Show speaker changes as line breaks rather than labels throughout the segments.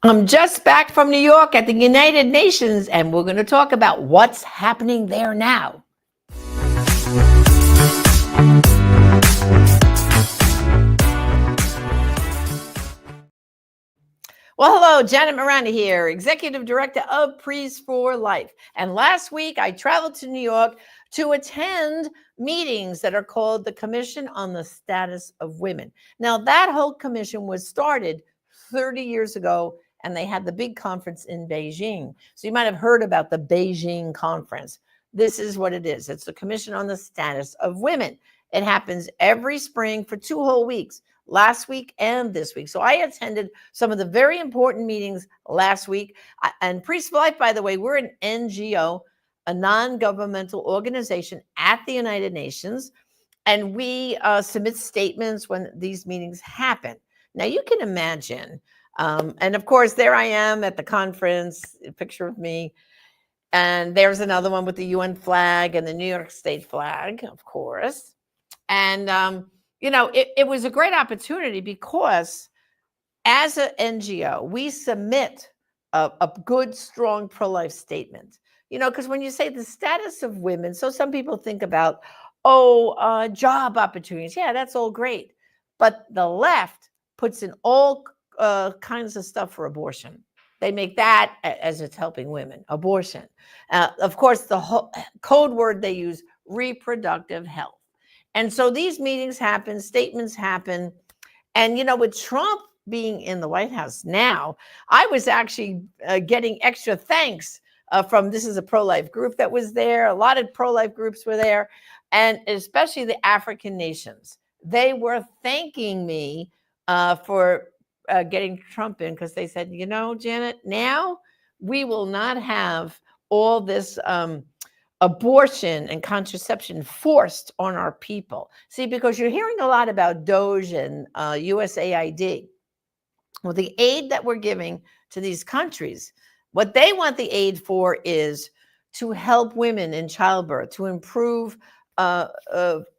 I'm just back from New York at the United Nations, and we're going to talk about what's happening there now. Well, hello, Janet Miranda here, Executive Director of Priests for Life. And last week, I traveled to New York to attend meetings that are called the Commission on the Status of Women. Now, that whole commission was started 30 years ago, and they had the big conference in Beijing. So you might have heard about the Beijing conference. This is what it is. It's the Commission on the Status of Women. It happens every spring for 2 whole weeks, last week and this week. So I attended some of the very important meetings last week. And Priests for Life, by the way, we're an NGO, a non-governmental organization at the United Nations. And we submit statements when these meetings happen. Now, you can imagine, and of course, there I am at the conference, a picture of me. And there's another one with the UN flag and the New York State flag, of course. And, it was a great opportunity because as an NGO, we submit a good, strong pro-life statement. Because when you say the status of women, so some people think about, job opportunities. Yeah, that's all great. But the left puts in all kinds of stuff for abortion. They make that as it's helping women, abortion. Of course, the whole code word they use, reproductive health. And so these meetings happen, statements happen. And, with Trump being in the White House now, I was actually getting extra thanks from, this is a pro-life group that was there. A lot of pro-life groups were there, and especially the African nations. They were thanking me for getting Trump in, because they said, Janet, now we will not have all this abortion and contraception forced on our people. See, because you're hearing a lot about DOGE and USAID. Well, the aid that we're giving to these countries, what they want the aid for is to help women in childbirth, to improve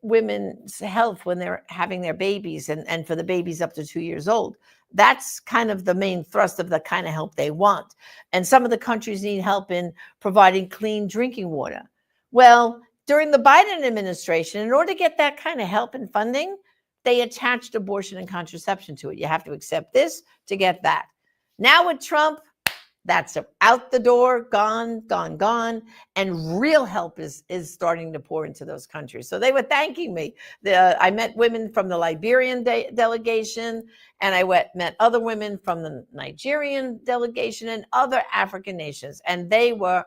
women's health when they're having their babies, and for the babies up to 2 years old. That's kind of the main thrust of the kind of help they want. And some of the countries need help in providing clean drinking water. Well, during the Biden administration, in order to get that kind of help and funding, they attached abortion and contraception to it. You have to accept this to get that. Now with Trump, that's out the door, gone. And real help is starting to pour into those countries. So they were thanking me. I met women from the Liberian delegation, and I met other women from the Nigerian delegation and other African nations. And they were,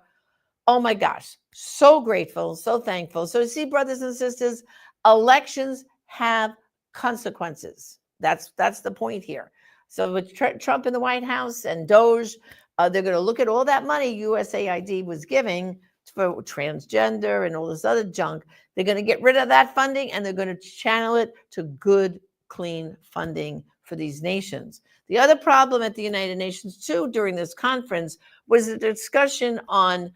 oh my gosh, so grateful, so thankful. So see, brothers and sisters, elections have consequences. That's the point here. So with Trump in the White House and DOGE, they're going to look at all that money USAID was giving for transgender and all this other junk. They're going to get rid of that funding, and they're going to channel it to good, clean funding for these nations. The other problem at the United Nations, too, during this conference was the discussion on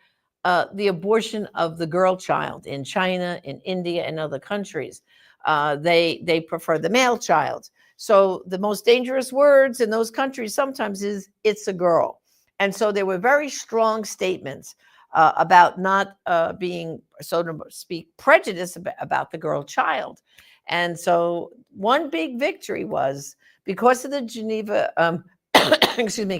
the abortion of the girl child in China, in India, and other countries. They prefer the male child. So the most dangerous words in those countries sometimes is, it's a girl. And so there were very strong statements about not being, so to speak, prejudiced about the girl child. And so one big victory was, because of the Geneva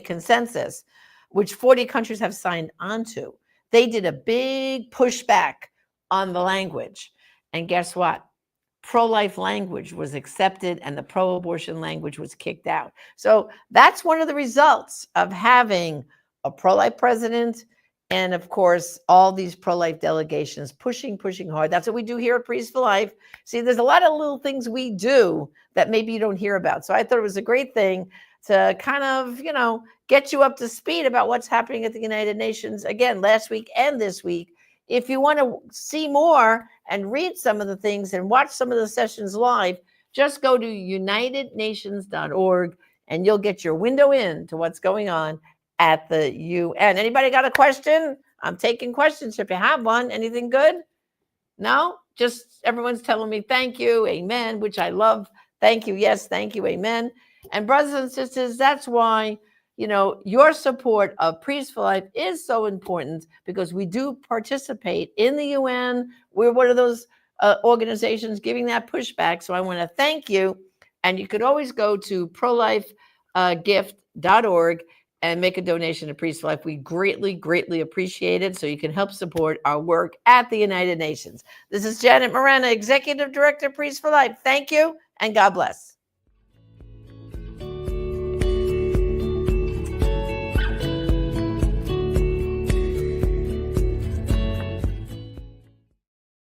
consensus, which 40 countries have signed onto, they did a big pushback on the language. And guess what? Pro-life language was accepted, and the pro-abortion language was kicked out. So that's one of the results of having a pro-life president, and of course, all these pro-life delegations pushing hard. That's what we do here at Priests for Life. See, there's a lot of little things we do that maybe you don't hear about. So I thought it was a great thing to kind of, get you up to speed about what's happening at the United Nations, again, last week and this week. If you want to see more and read some of the things and watch some of the sessions live, just go to unitednations.org, and you'll get your window in to what's going on at the UN. Anybody got a question? I'm taking questions if you have one. Anything good? No? Just everyone's telling me thank you, amen, which I love. Thank you, yes, thank you, amen. And brothers and sisters, that's why, your support of Priests for Life is so important because we do participate in the UN. We're one of those organizations giving that pushback. So I want to thank you. And you could always go to prolifegift.org and make a donation to Priests for Life. We greatly, greatly appreciate it. So you can help support our work at the United Nations. This is Janet Morana, Executive Director of Priests for Life. Thank you and God bless.